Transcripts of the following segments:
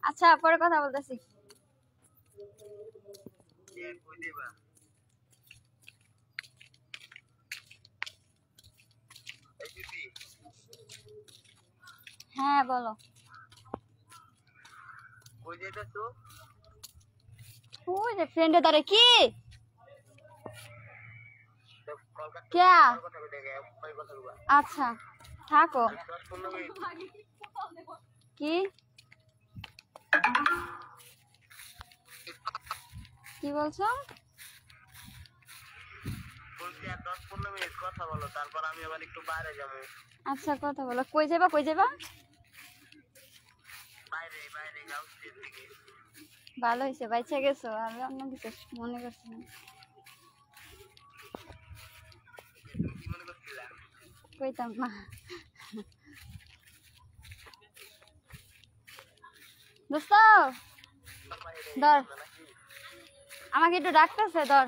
আচ্ছা পরে কথা বলতেছি। হ্যাঁ বলো। ওই যে ফ্রেন্ডে ধরে কি क्या আচ্ছা থাকো কি কি বলছো? আচ্ছা কথা বলো। কই যাবা কই যাবা? ভালো হয়েছে বাইচা গেছো, আমি অন্য কিছু মনে করছি না। কইতাম না। দোস্ত ধর, আমাকে একটু ডাকতেছে ধর।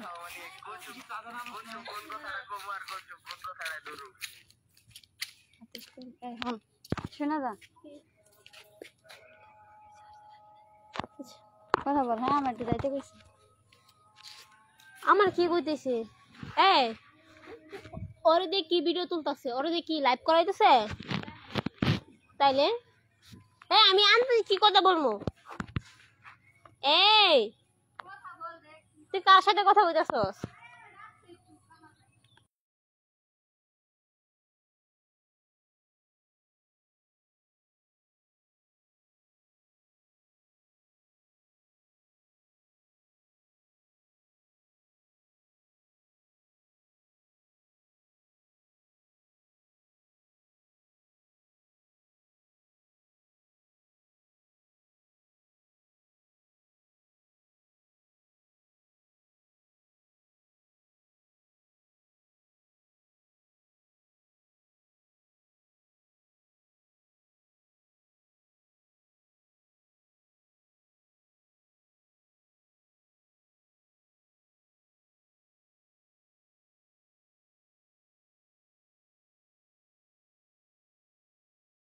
শোনা যা কথা বল। হ্যাঁ আমার একটু যাইতে কইছি। আমার কি কইতেছে? এই ওরে দিয়ে কি ভিডিও তুলতাছে? ওরে দিয়ে কি লাইভ করাইতেছে? তাইলে আমি আনতে কি কথা বলবো? এই তুই কার সাথে কথা বলতেছস?